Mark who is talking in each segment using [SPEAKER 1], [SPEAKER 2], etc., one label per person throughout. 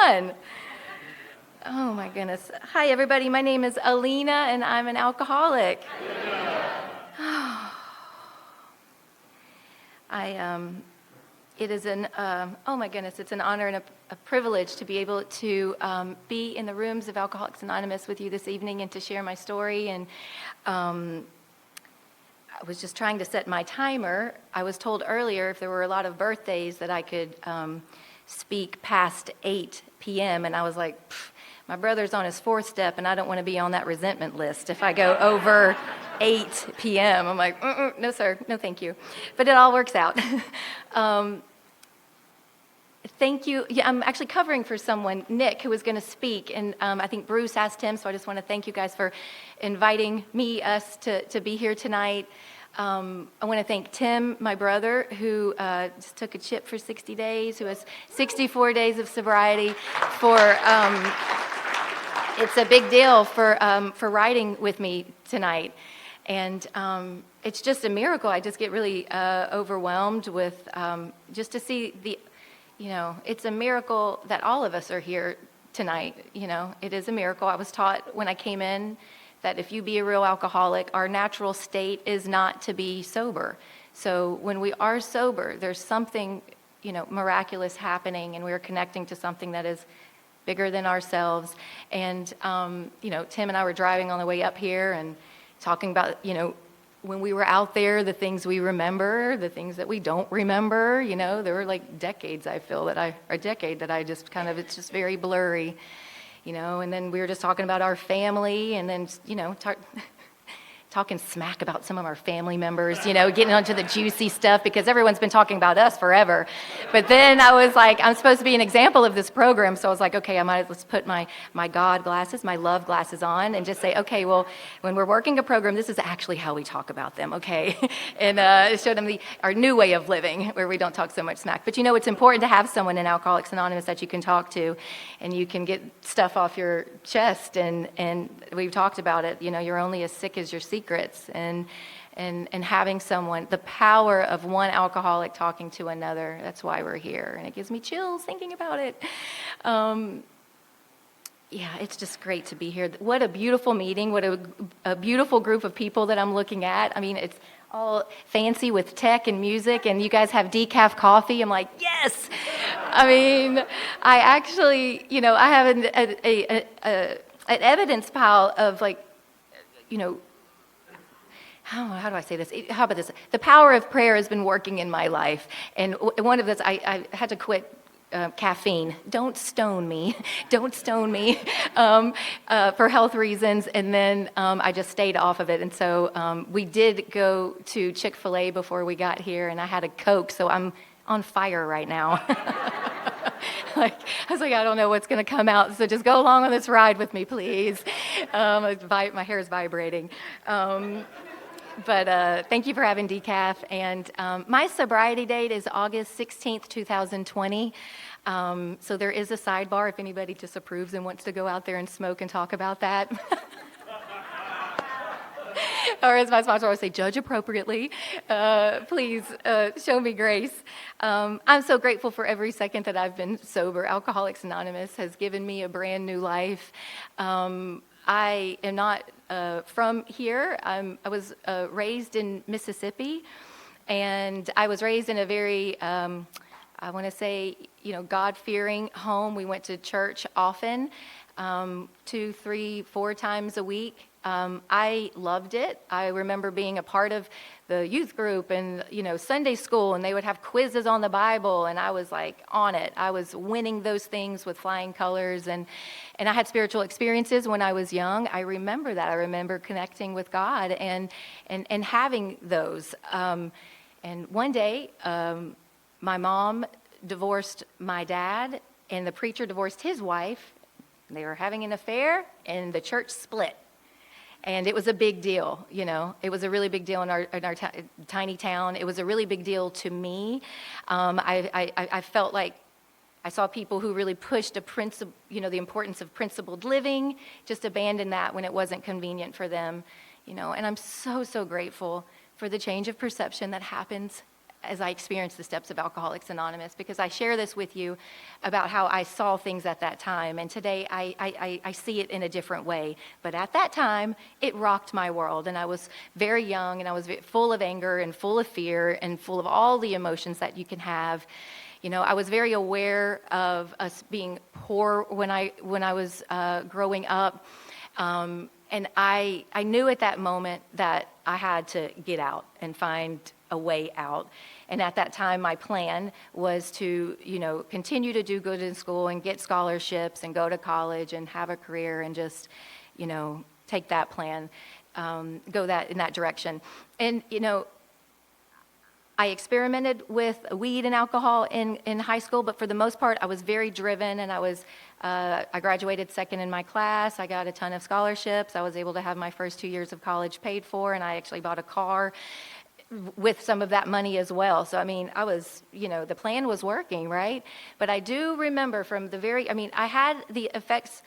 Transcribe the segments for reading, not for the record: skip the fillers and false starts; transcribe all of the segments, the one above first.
[SPEAKER 1] fun. Oh my goodness. Hi everybody, my name is Alina and I'm an alcoholic. It is oh my goodness, it's an honor and a privilege to be able to be in the rooms of Alcoholics Anonymous with you this evening and to share my story. And I was just trying to set my timer. I was told earlier if there were a lot of birthdays that I could speak past 8 p.m. And I was like, my brother's on his 4th step and I don't want to be on that resentment list if I go over 8 p.m. I'm like, no sir, no thank you. But it all works out. Thank you. Yeah, I'm actually covering for someone, Nick, who was going to speak, and I think Bruce asked him, so I just want to thank you guys for inviting us to be here tonight. I want to thank Tim, my brother, who just took a chip for 60 days, who has 64 days of sobriety. It's a big deal for riding with me tonight. And it's just a miracle. I just get really overwhelmed with just to see it's a miracle that all of us are here tonight. It is a miracle. I was taught when I came in that if you be a real alcoholic, our natural state is not to be sober. So when we are sober, there's something, miraculous happening, and we're connecting to something that is bigger than ourselves. And, Tim and I were driving on the way up here and talking about, when we were out there, the things we remember, the things that we don't remember, there were like decades, I feel, that I just kind of, it's just very blurry, and then we were just talking about our family, and then, talking smack about some of our family members, getting onto the juicy stuff because everyone's been talking about us forever. But then I was like, I'm supposed to be an example of this program, so I was like, okay, let's put my God glasses, my love glasses on, and just say, okay, well, when we're working a program, this is actually how we talk about them, okay? And show them our new way of living where we don't talk so much smack. But it's important to have someone in Alcoholics Anonymous that you can talk to, and you can get stuff off your chest, and we've talked about it, you're only as sick as your secrets, and having someone, the power of one alcoholic talking to another, that's why we're here, and it gives me chills thinking about it. It's just great to be here. What a beautiful meeting, what a beautiful group of people that I'm looking at. I mean, it's all fancy with tech and music, and you guys have decaf coffee. I'm like, yes! I mean, I actually, I have an evidence pile of how do I say this? How about this? The power of prayer has been working in my life. And one of this, I had to quit caffeine. Don't stone me. Don't stone me for health reasons. And then I just stayed off of it. And so we did go to Chick-fil-A before we got here, and I had a Coke, so I'm on fire right now. I was like, I don't know what's going to come out, so just go along on this ride with me, please. My hair is vibrating. But thank you for having decaf. And my sobriety date is August 16th, 2020. So there is a sidebar if anybody disapproves and wants to go out there and smoke and talk about that. Or as my sponsor always say, judge appropriately. Please show me grace. I'm so grateful for every second that I've been sober. Alcoholics Anonymous has given me a brand new life. I am not from here. I was raised in Mississippi, and I was raised in a very, I want to say, God-fearing home. We went to church often, 2, 3, 4 times a week. I loved it. I remember being a part of the youth group and, Sunday school, and they would have quizzes on the Bible, and I was like on it. I was winning those things with flying colors, and I had spiritual experiences when I was young. I remember that. I remember connecting with God and having those. And one day, my mom divorced my dad, and the preacher divorced his wife. They were having an affair, and the church split. And it was a big deal, It was a really big deal in our tiny town. It was a really big deal to me. I felt like I saw people who really pushed the importance of principled living, just abandoned that when it wasn't convenient for them, And I'm so, so grateful for the change of perception that happens as I experienced the steps of Alcoholics Anonymous, because I share this with you about how I saw things at that time. And today I see it in a different way. But at that time, it rocked my world. And I was very young, and I was full of anger and full of fear and full of all the emotions that you can have. You know, I was very aware of us being poor when I was growing up. And I knew at that moment that I had to get out and find a way out. And at that time, my plan was to, continue to do good in school and get scholarships and go to college and have a career and just, take that plan, go in that direction. And, I experimented with weed and alcohol in high school, but for the most part, I was very driven, and I graduated second in my class. I got a ton of scholarships. I was able to have my first 2 years of college paid for, and I actually bought a car with some of that money as well. So, I was, the plan was working, right? But I do remember from I had the effects,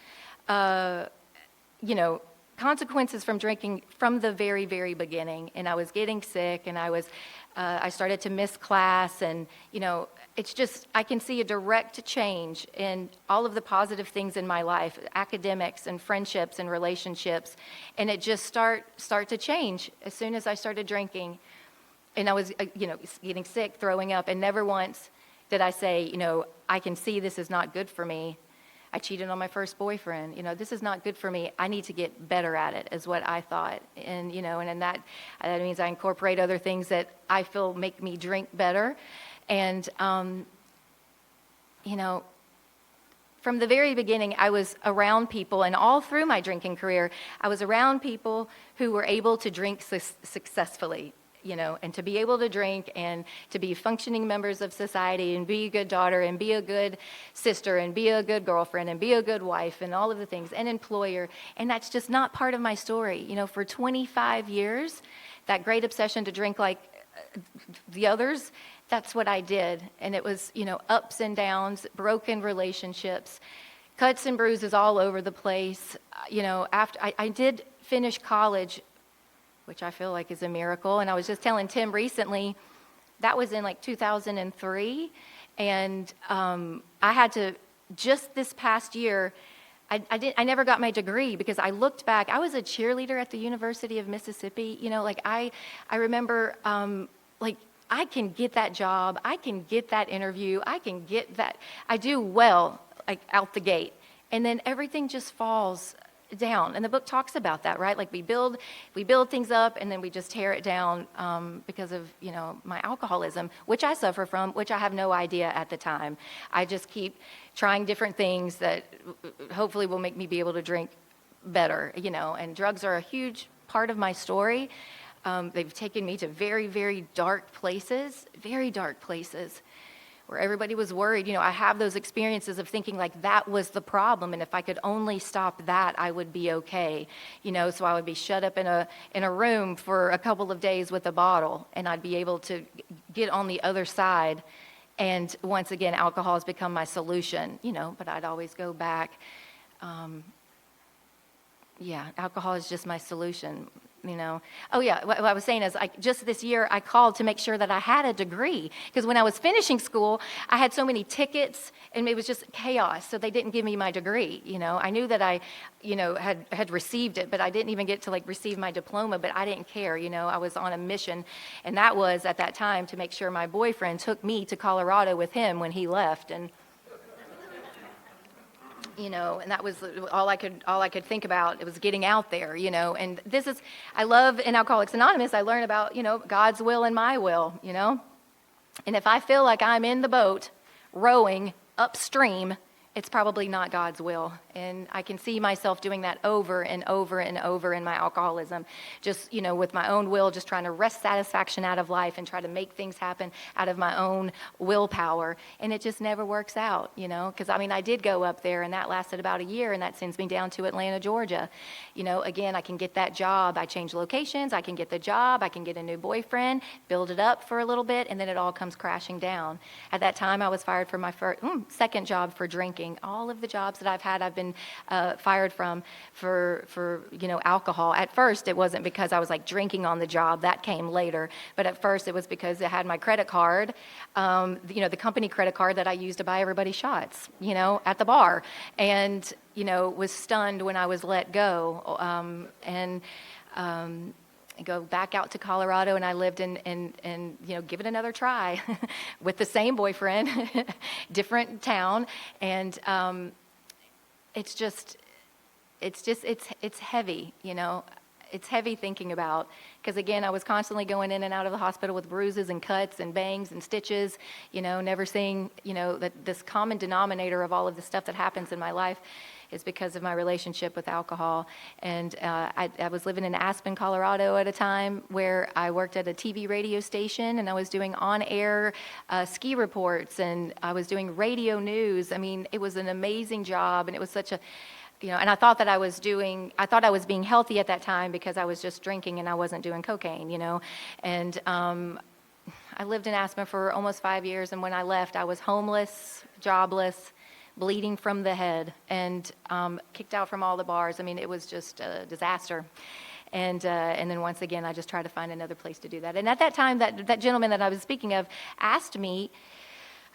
[SPEAKER 1] consequences from drinking from the very, very beginning. And I was getting sick, and I started to miss class, and, it's just, I can see a direct change in all of the positive things in my life, academics and friendships and relationships, and it just start to change as soon as I started drinking. And I was, getting sick, throwing up, and never once did I say, I can see this is not good for me. I cheated on my first boyfriend. This is not good for me. I need to get better at it, is what I thought. And, and that means I incorporate other things that I feel make me drink better. And, from the very beginning, I was around people, and all through my drinking career, I was around people who were able to drink successfully. And to be able to drink and to be functioning members of society and be a good daughter and be a good sister and be a good girlfriend and be a good wife and all of the things, and employer. And that's just not part of my story. For 25 years, that great obsession to drink like the others, that's what I did. And it was, ups and downs, broken relationships, cuts and bruises all over the place. After I did finish college, which I feel like is a miracle. And I was just telling Tim recently, that was in like 2003. And I had to, just this past year, I never got my degree because I looked back. I was a cheerleader at the University of Mississippi. I remember, I can get that job. I can get that interview. I can get that. I do well, like out the gate. And then everything just falls down. And the book talks about that, right? Like we build things up, and then we just tear it down because of, my alcoholism, which I suffer from, which I have no idea at the time. I just keep trying different things that hopefully will make me be able to drink better, and drugs are a huge part of my story. They've taken me to very, very dark places, where everybody was worried. I have those experiences of thinking like that was the problem, and if I could only stop that, I would be okay. So I would be shut up in a room for a couple of days with a bottle, and I'd be able to get on the other side. And once again, alcohol has become my solution, but I'd always go back. Alcohol is just my solution. Oh yeah, what I was saying is just this year I called to make sure that I had a degree, because when I was finishing school, I had so many tickets and it was just chaos, so they didn't give me my degree. I knew that I, had received it, but I didn't even get to receive my diploma, but I didn't care. I was on a mission, and that was at that time to make sure my boyfriend took me to Colorado with him when he left. And and that was all I could think about. It was getting out there, and I love in Alcoholics Anonymous, I learn about, God's will and my will, and if I feel like I'm in the boat rowing upstream, it's probably not God's will. And I can see myself doing that over and over and over in my alcoholism, just, with my own will, just trying to wrest satisfaction out of life and try to make things happen out of my own willpower. And it just never works out, because I did go up there, and that lasted about a year, and that sends me down to Atlanta, Georgia. Again, I can get that job. I change locations. I can get the job. I can get a new boyfriend, build it up for a little bit, and then it all comes crashing down. At that time, I was fired from my second job for drinking. drinking. All of the jobs that I've had, I've been fired from for alcohol. At first, it wasn't because I was like drinking on the job. That came later. But at first, it was because I had my credit card, the company credit card that I used to buy everybody shots, at the bar, and was stunned when I was let go, and go back out to Colorado, and I lived in give it another try with the same boyfriend, different town, and it's heavy, It's heavy thinking about, because again, I was constantly going in and out of the hospital with bruises and cuts and bangs and stitches, never seeing, that this common denominator of all of the stuff that happens in my life is because of my relationship with alcohol. And I was living in Aspen, Colorado at a time where I worked at a TV radio station, and I was doing on-air ski reports, and I was doing radio news. I mean, it was an amazing job, and it was such a, and I thought I was being healthy at that time because I was just drinking and I wasn't doing cocaine, And I lived in Aspen for almost 5 years, and when I left, I was homeless, jobless, bleeding from the head, and kicked out from all the bars. I mean, it was just a disaster. And then once again, I just tried to find another place to do that. And at that time, that gentleman that I was speaking of asked me,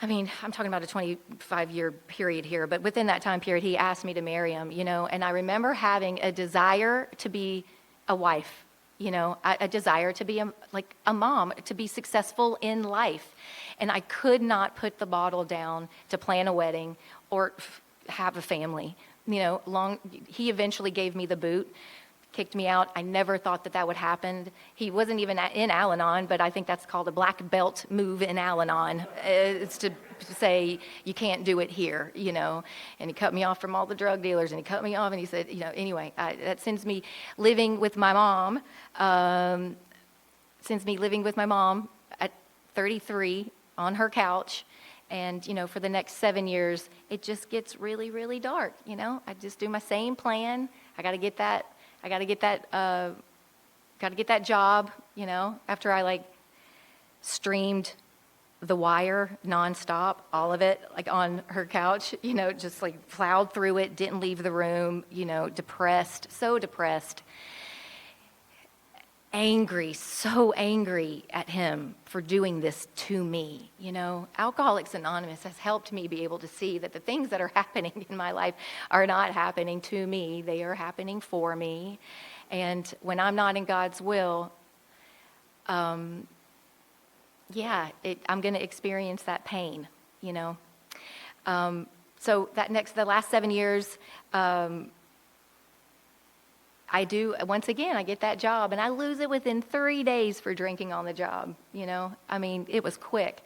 [SPEAKER 1] I mean, I'm talking about a 25-year period here, but within that time period, he asked me to marry him, and I remember having a desire to be a wife, a desire to be a mom, to be successful in life. And I could not put the bottle down to plan a wedding or have a family. He eventually gave me the boot, kicked me out. I never thought that would happen. He wasn't even in Al-Anon, but I think that's called a black belt move in Al-Anon. It's to say you can't do it here, And he cut me off from all the drug dealers, and he cut me off, and he said, anyway, that sends me living with my mom. At 33 on her couch. And, for the next 7 years, it just gets really, really dark. I just do my same plan. I got to get that job, after I streamed The Wire nonstop, all of it, on her couch, just plowed through it, didn't leave the room, depressed, so depressed. So angry at him for doing this to me. Alcoholics Anonymous has helped me be able to see that the things that are happening in my life are not happening to me. They are happening for me. And when I'm not in God's will, I'm going to experience that pain, So the last 7 years, I get that job, and I lose it within 3 days for drinking on the job, I mean, it was quick,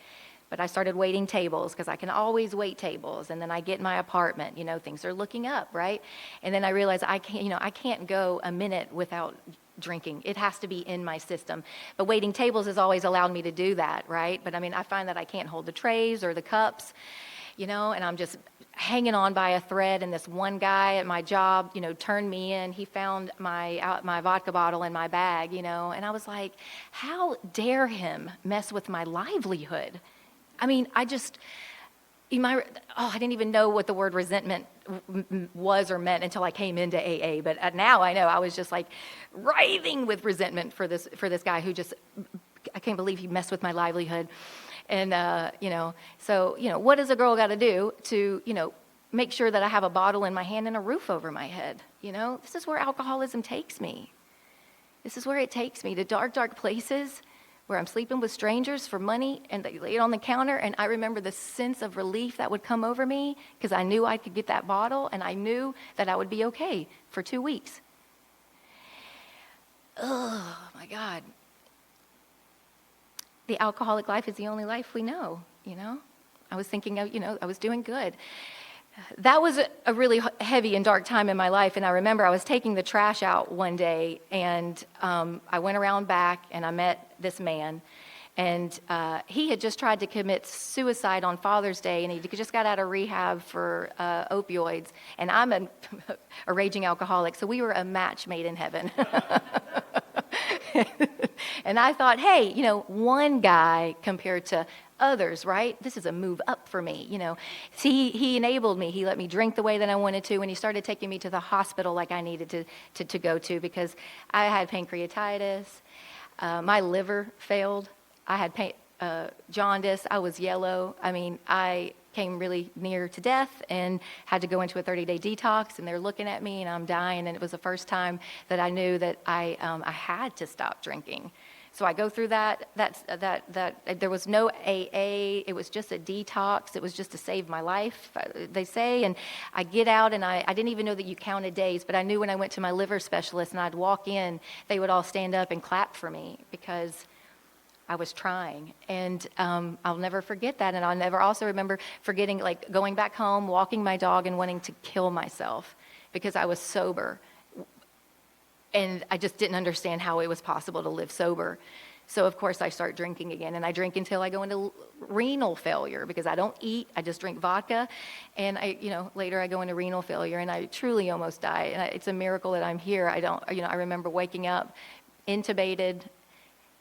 [SPEAKER 1] but I started waiting tables because I can always wait tables, and then I get in my apartment, things are looking up, right? And then I realized I can't go a minute without drinking. It has to be in my system. But waiting tables has always allowed me to do that, right? But I mean, I find that I can't hold the trays or the cups, and I'm just hanging on by a thread, and this one guy at my job, turned me in. He found my vodka bottle in my bag, and I was like, how dare him mess with my livelihood? I mean, I didn't even know what the word resentment was or meant until I came into AA, but now I know. I was just writhing with resentment for this guy who I can't believe he messed with my livelihood. And, so, what does a girl got to do to, make sure that I have a bottle in my hand and a roof over my head? This is where alcoholism takes me. This is where it takes me to dark, dark places where I'm sleeping with strangers for money, and they lay it on the counter. And I remember the sense of relief that would come over me because I knew I could get that bottle, and I knew that I would be okay for 2 weeks. Oh, my God. The alcoholic life is the only life we know, I was thinking, I was doing good. That was a really heavy and dark time in my life, and I remember I was taking the trash out one day, and I went around back, and I met this man, and he had just tried to commit suicide on Father's Day, and he just got out of rehab for opioids, and I'm a raging alcoholic, so we were a match made in heaven. And I thought, hey, one guy compared to others, right? This is a move up for me, He enabled me. He let me drink the way that I wanted to, and he started taking me to the hospital like I needed to go to, because I had pancreatitis. My liver failed. I had jaundice. I was yellow. I mean, I came really near to death and had to go into a 30-day detox, and they're looking at me and I'm dying. And it was the first time that I knew that I had to stop drinking. So I go through that there was no AA. It was just a detox. It was just to save my life, they say. And I get out, and I didn't even know that you counted days, but I knew when I went to my liver specialist and I'd walk in, they would all stand up and clap for me because I was trying. And I'll never forget that. And I'll never also remember forgetting, like, going back home, walking my dog, and wanting to kill myself because I was sober. And I just didn't understand how it was possible to live sober. So, of course, I start drinking again. And I drink until I go into renal failure because I don't eat. I just drink vodka. And later I go into renal failure, and I truly almost die. And it's a miracle that I'm here. I remember waking up intubated,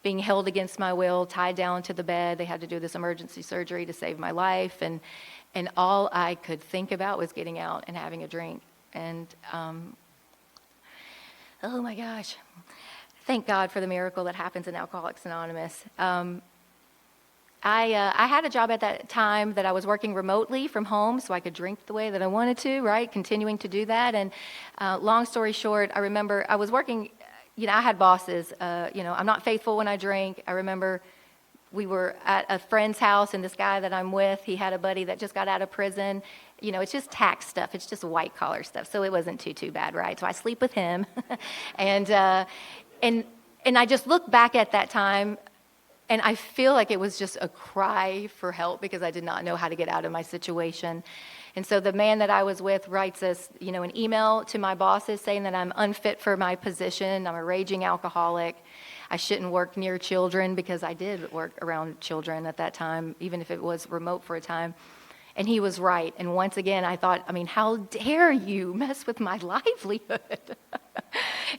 [SPEAKER 1] being held against my will, tied down to the bed. They had to do this emergency surgery to save my life. And all I could think about was getting out and having a drink. And oh my gosh, thank God for the miracle that happens in Alcoholics Anonymous. I had a job at that time that I was working remotely from home so I could drink the way that I wanted to, right? Continuing to do that. And long story short, I remember I was working, I had bosses. I'm not faithful when I drink. I remember we were at a friend's house, and this guy that I'm with, he had a buddy that just got out of prison. It's just tax stuff. It's just white collar stuff. So it wasn't too bad, right? So I sleep with him. and I just look back at that time, and I feel like it was just a cry for help because I did not know how to get out of my situation. And so the man that I was with writes us, an email to my bosses saying that I'm unfit for my position. I'm a raging alcoholic. I shouldn't work near children, because I did work around children at that time, even if it was remote for a time. And he was right. And once again, I thought, how dare you mess with my livelihood?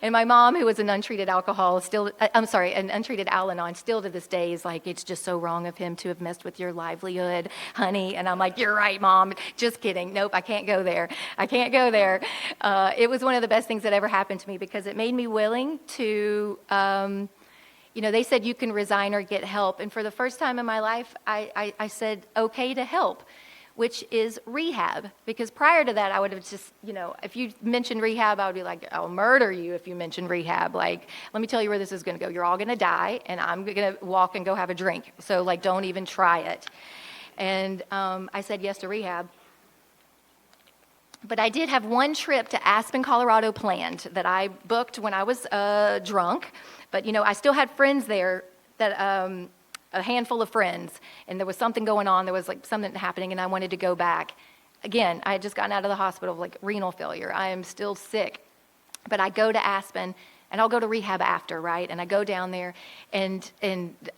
[SPEAKER 1] And my mom, who was an untreated an untreated Al-Anon, still to this day is like, it's just so wrong of him to have messed with your livelihood, honey. And I'm like, you're right, Mom. Just kidding. Nope, I can't go there. It was one of the best things that ever happened to me because it made me willing to, they said you can resign or get help. And for the first time in my life, I said, okay to help, which is rehab. Because prior to that, I would have just, if you mentioned rehab, I would be like, I'll murder you if you mention rehab. Like, let me tell you where this is going to go. You're all going to die, and I'm going to walk and go have a drink. So, don't even try it. And I said yes to rehab. But I did have one trip to Aspen, Colorado planned that I booked when I was drunk. But, I still had friends there that a handful of friends, and there was something going on. There was something happening, and I wanted to go back. Again, I had just gotten out of the hospital with renal failure. I am still sick, but I go to Aspen, and I'll go to rehab after, right? And I go down there, and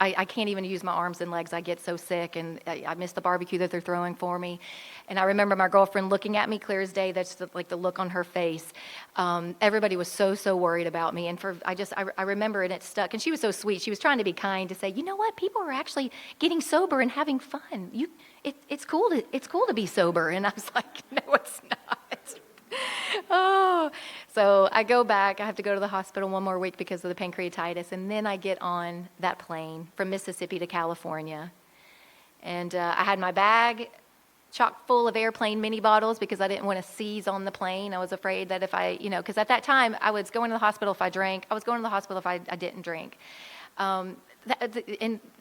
[SPEAKER 1] I can't even use my arms and legs. I get so sick, and I miss the barbecue that they're throwing for me. And I remember my girlfriend looking at me clear as day. That's the look on her face. Everybody was so worried about me. And I remember, and it stuck. And she was so sweet. She was trying to be kind to say, you know what? People are actually getting sober and having fun. It's cool to be sober. And I was like, no, it's not. Oh, so I go back. I have to go to the hospital one more week because of the pancreatitis. And then I get on that plane from Mississippi to California. And I had my bag chock full of airplane mini bottles because I didn't want to seize on the plane. I was afraid that if I, because at that time I was going to the hospital if I drank. I was going to the hospital if I didn't drink. And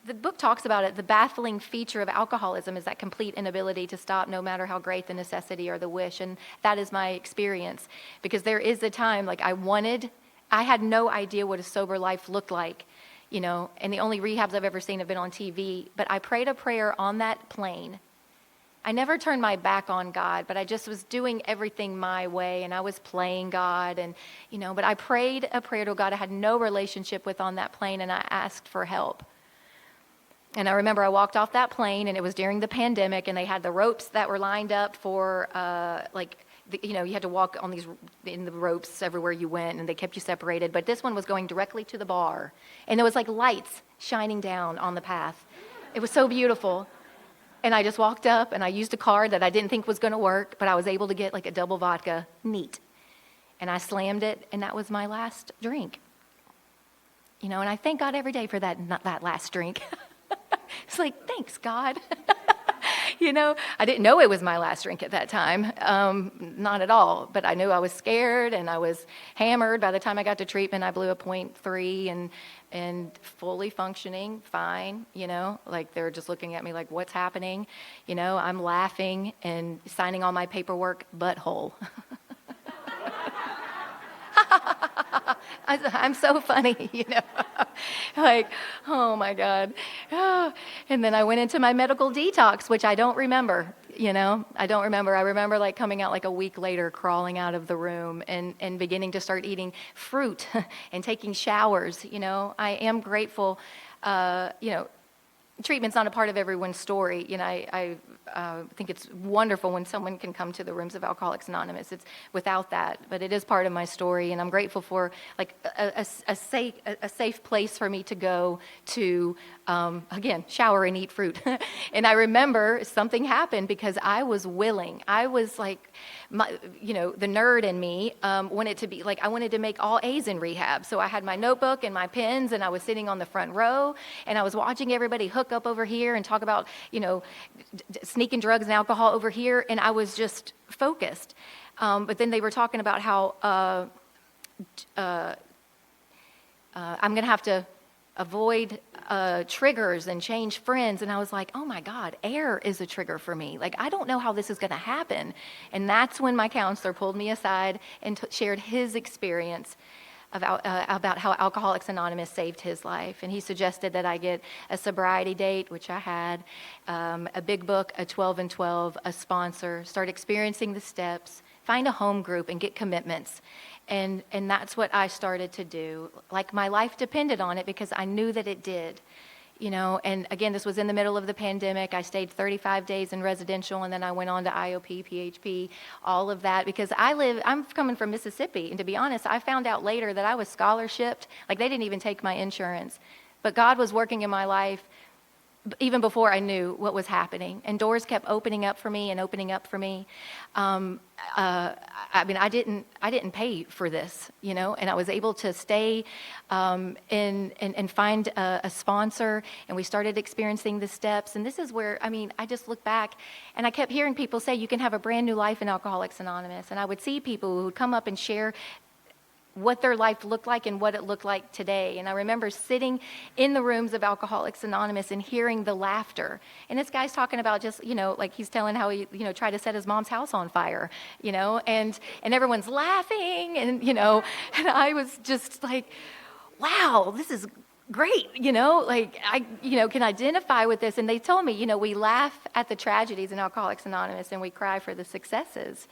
[SPEAKER 1] the book talks about it. The baffling feature of alcoholism is that complete inability to stop, no matter how great the necessity or the wish. And that is my experience, because there is a time I had no idea what a sober life looked like, and the only rehabs I've ever seen have been on TV. But I prayed a prayer on that plane. I never turned my back on God, but I just was doing everything my way, and I was playing God, and but I prayed a prayer to God I had no relationship with on that plane, and I asked for help. And I remember I walked off that plane, and it was during the pandemic, and they had the ropes that were lined up for you had to walk on these in the ropes everywhere you went, and they kept you separated. But this one was going directly to the bar, and there was like lights shining down on the path. It was so beautiful. And I just walked up, and I used a card that I didn't think was going to work, but I was able to get like a double vodka neat. And I slammed it, and that was my last drink. And I thank God every day for that last drink. It's like, thanks, God. I didn't know it was my last drink at that time, not at all. But I knew I was scared, and I was hammered. By the time I got to treatment, I blew a .3 and fully functioning, fine. Like they're just looking at me like, what's happening? I'm laughing and signing all my paperwork, butthole. I'm so funny, like, oh my God. And then I went into my medical detox, which I don't remember, I don't remember. I remember like coming out like a week later, crawling out of the room and beginning to start eating fruit and taking showers. I am grateful, treatment's not a part of everyone's story. I think it's wonderful when someone can come to the rooms of Alcoholics Anonymous. It's without that, but it is part of my story, and I'm grateful for like a safe place for me to go to, again, shower and eat fruit. And I remember something happened because I was willing. I was like, the nerd in me wanted to be like, I wanted to make all A's in rehab. So I had my notebook and my pens, and I was sitting on the front row, and I was watching everybody hook up over here and talk about, sneaking drugs and alcohol over here, and I was just focused. But then they were talking about how I'm going to have to avoid triggers and change friends. And I was like, oh my God, air is a trigger for me. Like, I don't know how this is going to happen. And that's when my counselor pulled me aside and shared his experience about how Alcoholics Anonymous saved his life. And he suggested that I get a sobriety date, which I had, a big book, a 12 and 12, a sponsor, start experiencing the steps, find a home group, and get commitments. And that's what I started to do. Like, my life depended on it because I knew that it did. And again, this was in the middle of the pandemic. I stayed 35 days in residential, and then I went on to IOP, PHP, all of that, because I'm coming from Mississippi, and to be honest, I found out later that I was scholarshiped. Like, they didn't even take my insurance. But God was working in my life even before I knew what was happening, and doors kept opening up for me and opening up for me. I didn't pay for this, and I was able to stay and find a sponsor, and we started experiencing the steps. And this is where, I just look back, and I kept hearing people say, you can have a brand new life in Alcoholics Anonymous. And I would see people who would come up and share what their life looked like and what it looked like today. And I remember sitting in the rooms of Alcoholics Anonymous and hearing the laughter. And this guy's talking about just, like he's telling how he, tried to set his mom's house on fire, and everyone's laughing, and, and I was just like, wow, this is great, like I, can identify with this. And they told me, we laugh at the tragedies in Alcoholics Anonymous and we cry for the successes,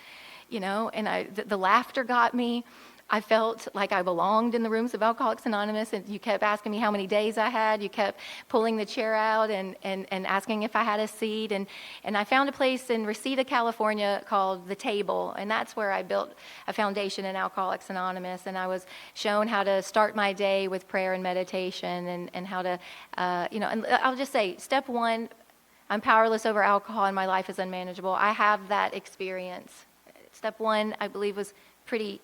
[SPEAKER 1] and the laughter got me. I felt like I belonged in the rooms of Alcoholics Anonymous, and you kept asking me how many days I had. You kept pulling the chair out and asking if I had a seat. And I found a place in Reseda, California called The Table, and that's where I built a foundation in Alcoholics Anonymous. And I was shown how to start my day with prayer and meditation, and how to, and I'll just say, step one, I'm powerless over alcohol and my life is unmanageable. I have that experience. Step one, I believe, was pretty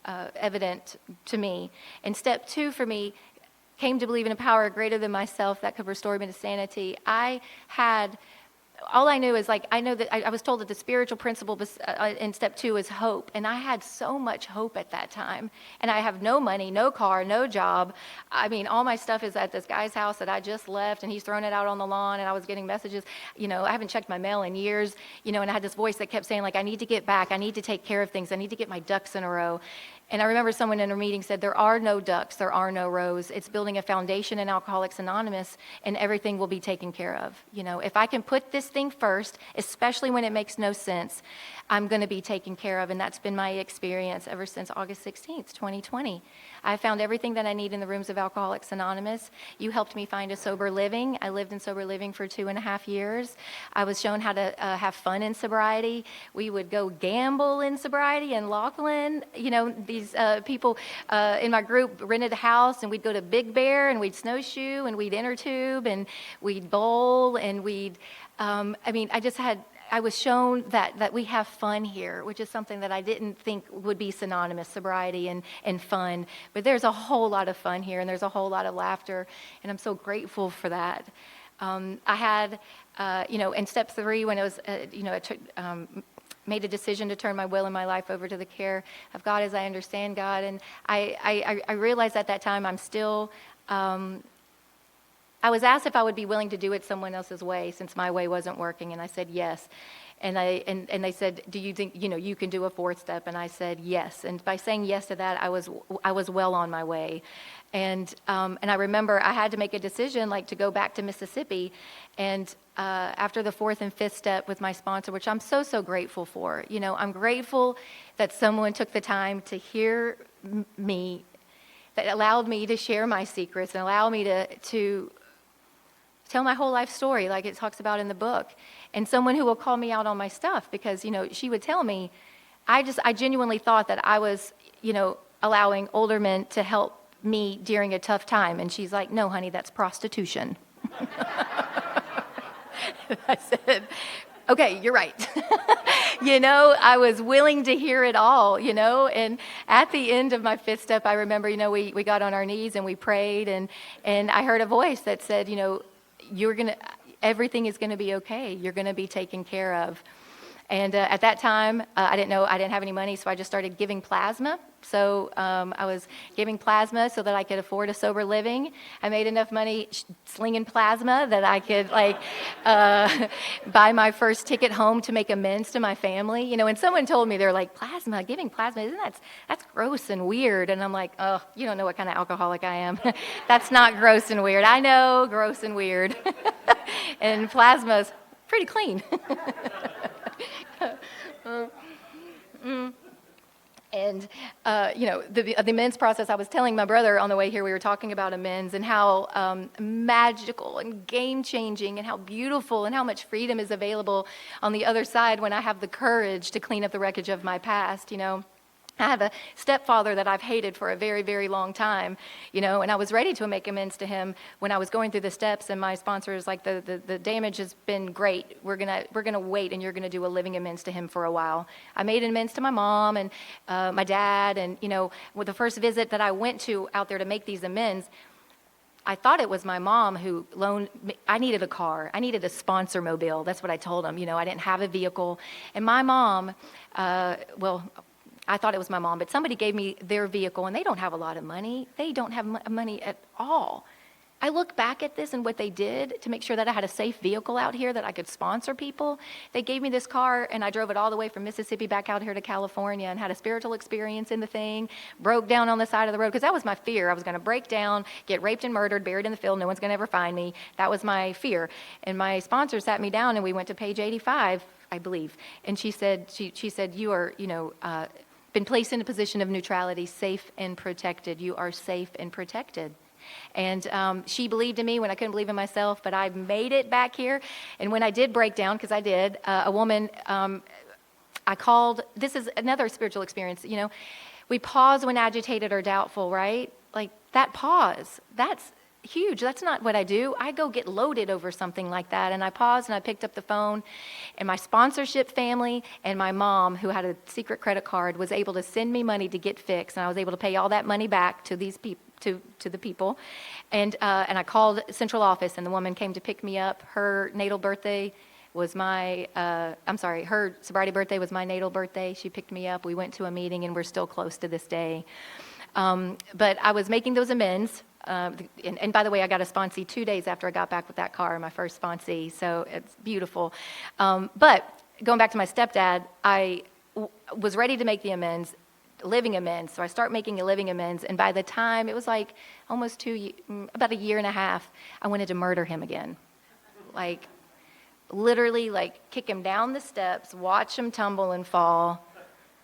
[SPEAKER 1] evident to me. And step two for me came to believe in a power greater than myself that could restore me to sanity. All I knew is, like, I know that I was told that the spiritual principle in step two is hope. And I had so much hope at that time. And I have no money, no car, no job. All my stuff is at this guy's house that I just left, and he's thrown it out on the lawn, and I was getting messages. I haven't checked my mail in years, and I had this voice that kept saying, like, I need to get back. I need to take care of things. I need to get my ducks in a row. And I remember someone in a meeting said, there are no ducks, there are no rows. It's building a foundation in Alcoholics Anonymous, and everything will be taken care of. If I can put this thing first, especially when it makes no sense, I'm going to be taken care of. And that's been my experience ever since August 16th, 2020. I found everything that I need in the rooms of Alcoholics Anonymous. You helped me find a sober living. I lived in sober living for 2.5 years. I was shown how to have fun in sobriety. We would go gamble in sobriety in Laughlin. These people in my group rented a house, and we'd go to Big Bear, and we'd snowshoe, and we'd inner tube, and we'd bowl, and I was shown that we have fun here, which is something that I didn't think would be synonymous, sobriety and fun. But there's a whole lot of fun here, and there's a whole lot of laughter, and I'm so grateful for that. I had, in step 3, when it was, made a decision to turn my will and my life over to the care of God as I understand God. And I realized at that time I'm still, I was asked if I would be willing to do it someone else's way since my way wasn't working, and I said yes. And they said, do you think you can do a 4th step? And I said yes. And by saying yes to that, I was well on my way. And I remember I had to make a decision, like to go back to Mississippi. And after the 4th and 5th step with my sponsor, which I'm so grateful for. I'm grateful that someone took the time to hear me, that allowed me to share my secrets and allow me to tell my whole life story like it talks about in the book. And someone who will call me out on my stuff, because she would tell me, I genuinely thought that I was allowing older men to help me during a tough time. And she's like, no honey, that's prostitution. I said, okay, you're right. I was willing to hear it all, and at the end of my 5th step, I remember, we got on our knees and we prayed, and I heard a voice that said, everything is going to be okay. You're going to be taken care of. And at that time, I didn't have any money, so I just started giving plasma. So I was giving plasma so that I could afford a sober living. I made enough money slinging plasma that I could buy my first ticket home to make amends to my family. And someone told me, they're like, giving plasma, that's gross and weird. And I'm like, oh, you don't know what kind of alcoholic I am. That's not gross and weird. I know, gross and weird. And plasma's pretty clean. And, the amends process, I was telling my brother on the way here, we were talking about amends and how magical and game-changing and how beautiful and how much freedom is available on the other side when I have the courage to clean up the wreckage of my past, I have a stepfather that I've hated for a very, very long time, and I was ready to make amends to him when I was going through the steps, and my sponsor is like, the damage has been great. We're gonna wait, and you're gonna do a living amends to him for a while. I made amends to my mom and my dad, and with the first visit that I went to out there to make these amends, I thought it was my mom who loaned me. I needed a car. I needed a sponsor mobile. That's what I told him. I didn't have a vehicle, and my mom, I thought it was my mom, but somebody gave me their vehicle, and they don't have a lot of money. They don't have money at all. I look back at this and what they did to make sure that I had a safe vehicle out here that I could sponsor people. They gave me this car, and I drove it all the way from Mississippi back out here to California and had a spiritual experience in the thing, broke down on the side of the road, because that was my fear. I was going to break down, get raped and murdered, buried in the field. No one's going to ever find me. That was my fear. And my sponsor sat me down, and we went to page 85, I believe. And she said, you are, been placed in a position of neutrality, safe and protected. You are safe and protected. And she believed in me when I couldn't believe in myself, but I made it back here. And when I did break down, because I did, a woman, I called, this is another spiritual experience, we pause when agitated or doubtful, right? Like that pause, that's huge. That's not what I do. I go get loaded over something like that. And I paused and I picked up the phone, and my sponsorship family and my mom, who had a secret credit card, was able to send me money to get fixed. And I was able to pay all that money back to these people, to the people. And I called central office, and the woman came to pick me up. Her natal birthday was her sobriety birthday was my natal birthday. She picked me up. We went to a meeting, and we're still close to this day. But I was making those amends. And by the way, I got a sponsee 2 days after I got back with that car, my first sponsee, so it's beautiful. But going back to my stepdad, I was ready to make the amends. living amends. So I start making a living amends, and by the time it was like almost about a year and a half, I wanted to murder him again. Like, literally, like, kick him down the steps, watch him tumble and fall,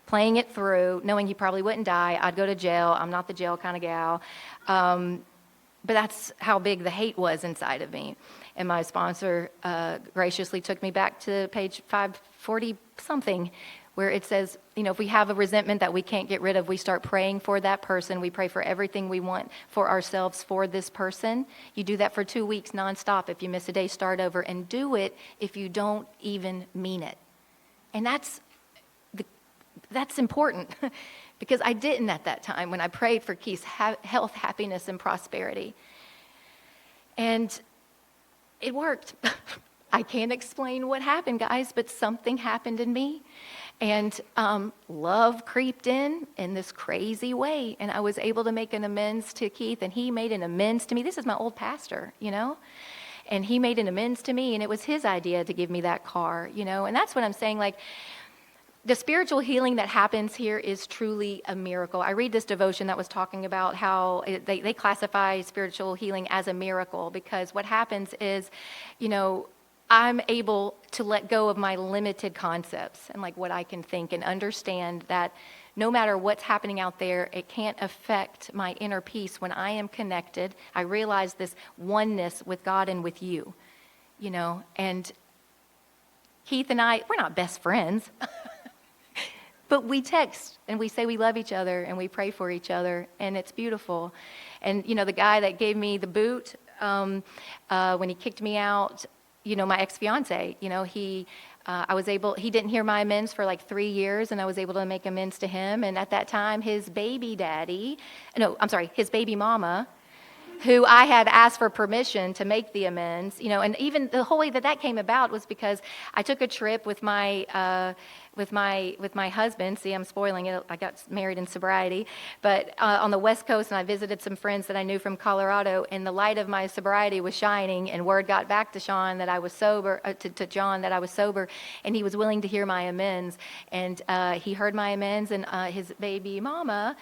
[SPEAKER 1] playing it through, knowing he probably wouldn't die. I'd go to jail. I'm not the jail kind of gal. But that's how big the hate was inside of me. And my sponsor graciously took me back to page 540-something, where it says, if we have a resentment that we can't get rid of, we start praying for that person. We pray for everything we want for ourselves for this person. You do that for 2 weeks nonstop. If you miss a day, start over, and do it if you don't even mean it. And that's important because I didn't at that time when I prayed for Keith's health, happiness, and prosperity. And it worked. I can't explain what happened, guys, but something happened in me. And love creeped in this crazy way. And I was able to make an amends to Keith, and he made an amends to me. This is my old pastor, And he made an amends to me, and it was his idea to give me that car, And that's what I'm saying, like, the spiritual healing that happens here is truly a miracle. I read this devotion that was talking about how they classify spiritual healing as a miracle, because what happens is, I'm able to let go of my limited concepts and like what I can think, and understand that no matter what's happening out there, it can't affect my inner peace when I am connected. I realize this oneness with God and with you, and Keith and I, we're not best friends. But we text and we say we love each other and we pray for each other, and it's beautiful. And, the guy that gave me the boot when he kicked me out, my ex-fiance, he didn't hear my amends for like 3 years, and I was able to make amends to him. And at that time, his baby mama, who I had asked for permission to make the amends, and even the whole way that came about was because I took a trip with my husband. See, I'm spoiling it. I got married in sobriety, but on the West Coast, and I visited some friends that I knew from Colorado, and the light of my sobriety was shining, and word got back to Sean that I was sober, to John that I was sober, and he was willing to hear my amends, and he heard my amends, and his baby mama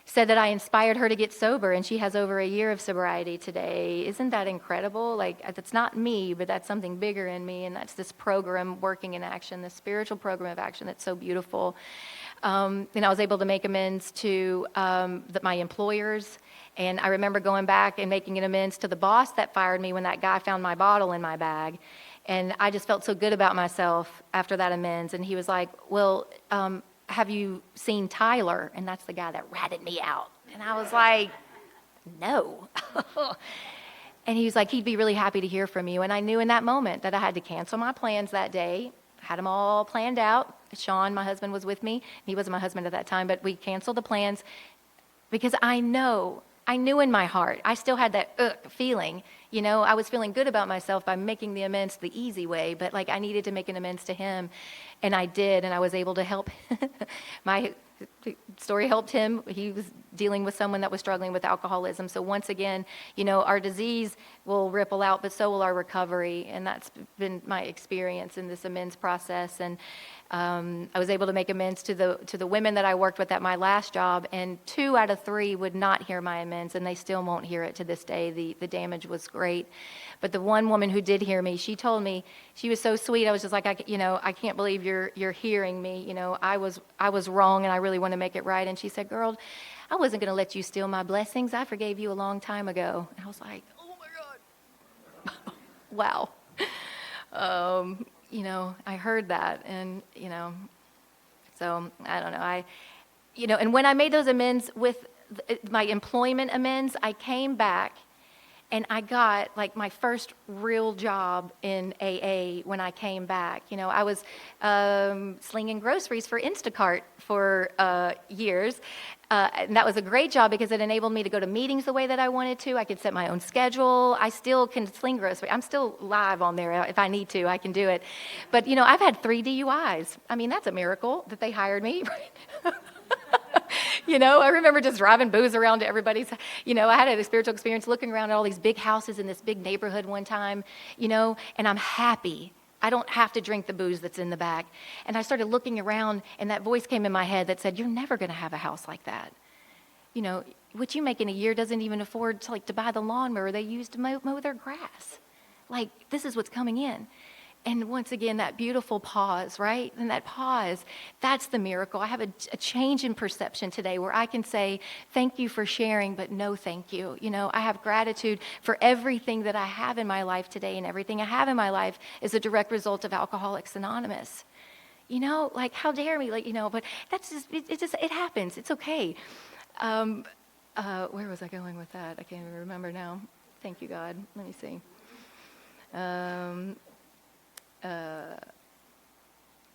[SPEAKER 1] said that I inspired her to get sober, and she has over a year of sobriety today. Isn't that incredible? Like, that's not me, but that's something bigger in me, and that's this program working in action, this spiritual program of action that's so beautiful. And I was able to make amends to my employers, and I remember going back and making an amends to the boss that fired me when that guy found my bottle in my bag. And I just felt so good about myself after that amends, and he was like, well, have you seen Tyler? And that's the guy that ratted me out. And I was like, no. And he was like, he'd be really happy to hear from you. And I knew in that moment that I had to cancel my plans that day. Had them all planned out. Sean, my husband, was with me. He wasn't my husband at that time, but we canceled the plans because I knew in my heart, I still had that feeling. I was feeling good about myself by making the amends the easy way, but like I needed to make an amends to him, and I did, and I was able to help. My story helped him. He was dealing with someone that was struggling with alcoholism. So once again, our disease will ripple out, but so will our recovery, and that's been my experience in this amends process. And I was able to make amends to the women that I worked with at my last job, and 2 out of 3 would not hear my amends, and they still won't hear it to this day. The damage was great. But the one woman who did hear me, she told me, she was so sweet. I was just like, I can't believe you're hearing me. I was wrong, and I really want to make it right. And she said, girl, I wasn't going to let you steal my blessings. I forgave you a long time ago. And I was like, oh my God. Wow. I heard that, and, so I don't know. And when I made those amends with my employment amends, I came back and I got like my first real job in AA when I came back. I was slinging groceries for Instacart for years. And that was a great job because it enabled me to go to meetings the way that I wanted to. I could set my own schedule. I still can sling groceries. I'm still live on there. If I need to, I can do it. But, I've had 3 DUIs. I mean, that's a miracle that they hired me. I remember just driving booze around to everybody's, I had a spiritual experience looking around at all these big houses in this big neighborhood one time, and I'm happy I don't have to drink the booze that's in the back. And I started looking around, and that voice came in my head that said, you're never going to have a house like that. You know, what you make in a year doesn't even afford to buy the lawnmower they use to mow their grass. Like, this is what's coming in. And once again, that beautiful pause, right? And that pause, that's the miracle. I have a change in perception today where I can say, thank you for sharing, but no thank you. You know, I have gratitude for everything that I have in my life today, and everything I have in my life is a direct result of Alcoholics Anonymous. You know, like, how dare me, like, you know, but that's just, it happens. It's okay. Where was I going with that? I can't even remember now. Thank you, God. Let me see.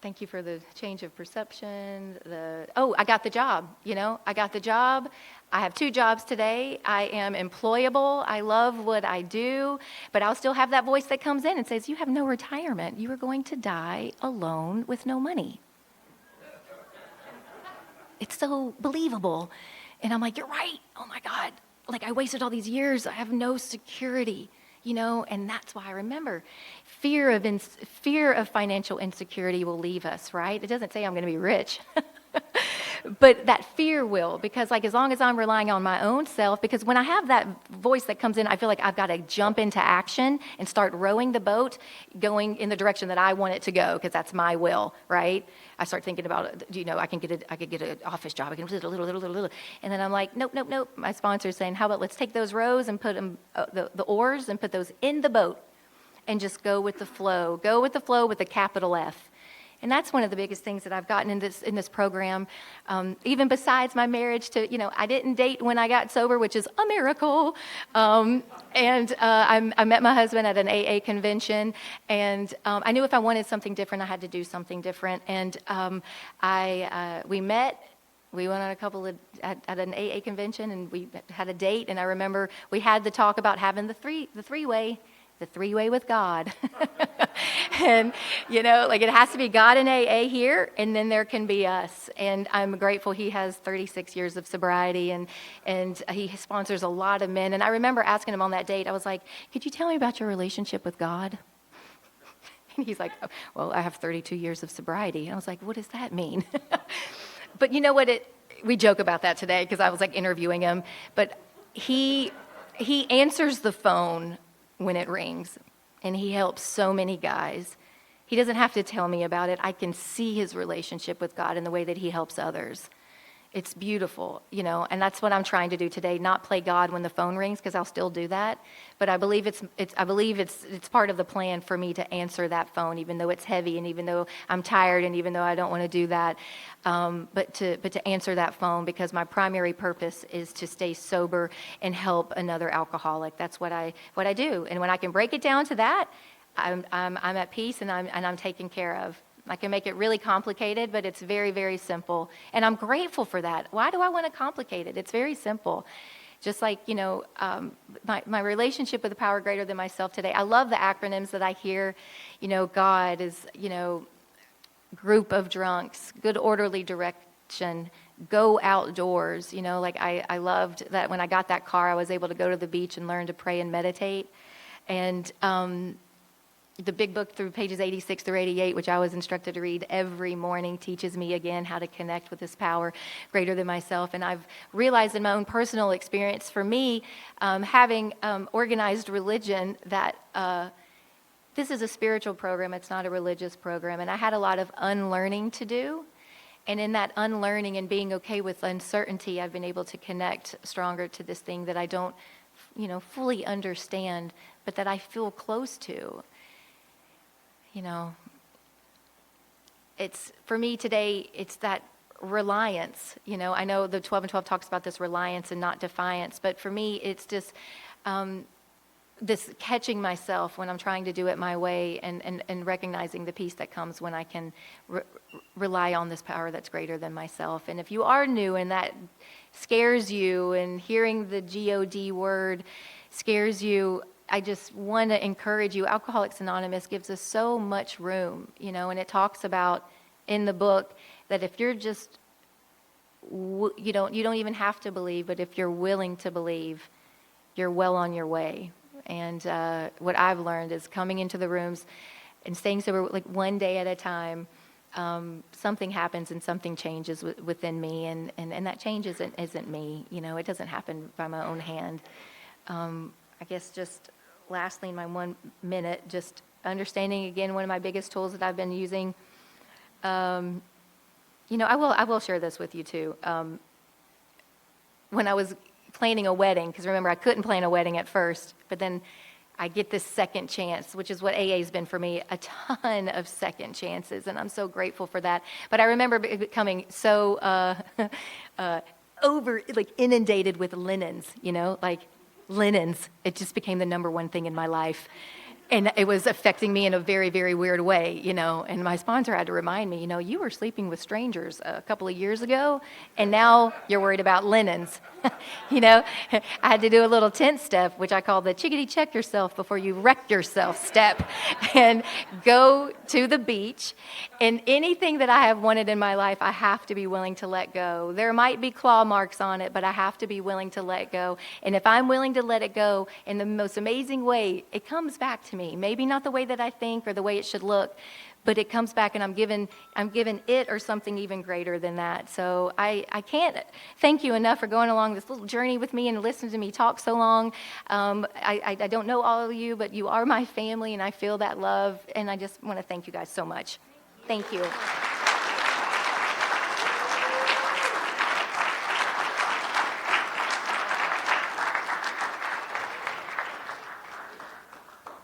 [SPEAKER 1] Thank you for the change of perception. I got the job, you know, I got the job. I have 2 jobs today. I am employable. I love what I do, but I'll still have that voice that comes in and says, you have no retirement. You are going to die alone with no money. It's so believable. And I'm like, you're right. Oh my God. Like, I wasted all these years. I have no security. You know, and that's why I remember fear of financial insecurity will leave us, right? It doesn't say I'm going to be rich, but that fear will, because like, as long as I'm relying on my own self, because when I have that voice that comes in, I feel like I've got to jump into action and start rowing the boat, going in the direction that I want it to go, because that's my will, right? I start thinking about, you know, I could get an office job, I can do a little, and then I'm like, nope. My sponsor's saying, how about let's take those rows and put them, the oars, and put those in the boat, and just go with the flow with a capital F. And that's one of the biggest things that I've gotten in this program, even besides my marriage to, you know, I didn't date when I got sober, which is a miracle. I met my husband at an AA convention, and I knew if I wanted something different, I had to do something different. And we met. We went on a couple of, at an AA convention, and we had a date. And I remember we had the talk about having the three-way with God. And, you know, like, it has to be God and AA here, and then there can be us. And I'm grateful he has 36 years of sobriety, and he sponsors a lot of men. And I remember asking him on that date, I was like, could you tell me about your relationship with God? And he's like, well, I have 32 years of sobriety. And I was like, what does that mean? But you know what, we joke about that today, because I was like interviewing him, but he answers the phone when it rings, and he helps so many guys. He doesn't have to tell me about it. I can see his relationship with God in the way that he helps others. It's beautiful, you know, and that's what I'm trying to do today, not play God when the phone rings, because I'll still do that. But I believe it's part of the plan for me to answer that phone, even though it's heavy, and even though I'm tired, and even though I don't want to do that. But to answer that phone, because my primary purpose is to stay sober and help another alcoholic. That's what I do. And when I can break it down to that, I'm at peace, and I'm taken care of. I can make it really complicated, but it's very, very simple. And I'm grateful for that. Why do I want to complicate it? It's very simple. Just like, you know, my relationship with the power greater than myself today. I love the acronyms that I hear. You know, God is, you know, group of drunks, good orderly direction, go outdoors. You know, like, I loved that when I got that car, I was able to go to the beach and learn to pray and meditate. And the big book through pages 86 through 88, which I was instructed to read every morning, teaches me again how to connect with this power greater than myself. And I've realized in my own personal experience, for me, having organized religion, that this is a spiritual program. It's not a religious program. And I had a lot of unlearning to do. And in that unlearning and being okay with uncertainty, I've been able to connect stronger to this thing that I don't, you know, fully understand, but that I feel close to. You know, it's, for me today, it's that reliance. You know, I know the 12 and 12 talks about this reliance and not defiance, but for me, it's just this catching myself when I'm trying to do it my way, and recognizing the peace that comes when I can rely on this power that's greater than myself. And if you are new and that scares you, and hearing the God word scares you, I just want to encourage you. Alcoholics Anonymous gives us so much room, you know, and it talks about in the book that if you're just, you don't even have to believe, but if you're willing to believe, you're well on your way. And what I've learned is coming into the rooms, and staying sober, like one day at a time, something happens and something changes within me, and that change isn't me. It doesn't happen by my own hand. I guess just lastly, in my 1 minute, just understanding again, one of my biggest tools that I've been using. I will share this with you too. When I was planning a wedding, because remember I couldn't plan a wedding at first, but then I get this second chance, which is what AA has been for me, a ton of second chances, and I'm so grateful for that. But I remember becoming so inundated with linens, like linens. It just became the number one thing in my life. And it was affecting me in a very, very weird way, and my sponsor had to remind me, you were sleeping with strangers a couple of years ago, and now you're worried about linens. I had to do a little 10th step, which I call the chickadee check yourself before you wreck yourself step, and go to the beach. And anything that I have wanted in my life, I have to be willing to let go. There might be claw marks on it, but I have to be willing to let go. And if I'm willing to let it go in the most amazing way, it comes back to me. Maybe not the way that I think or the way it should look, but it comes back, and I'm given it or something even greater than that. So I can't thank you enough for going along this little journey with me and listening to me talk so long. I don't know all of you, but you are my family, and I feel that love, and I just want to thank you guys so much. Thank you.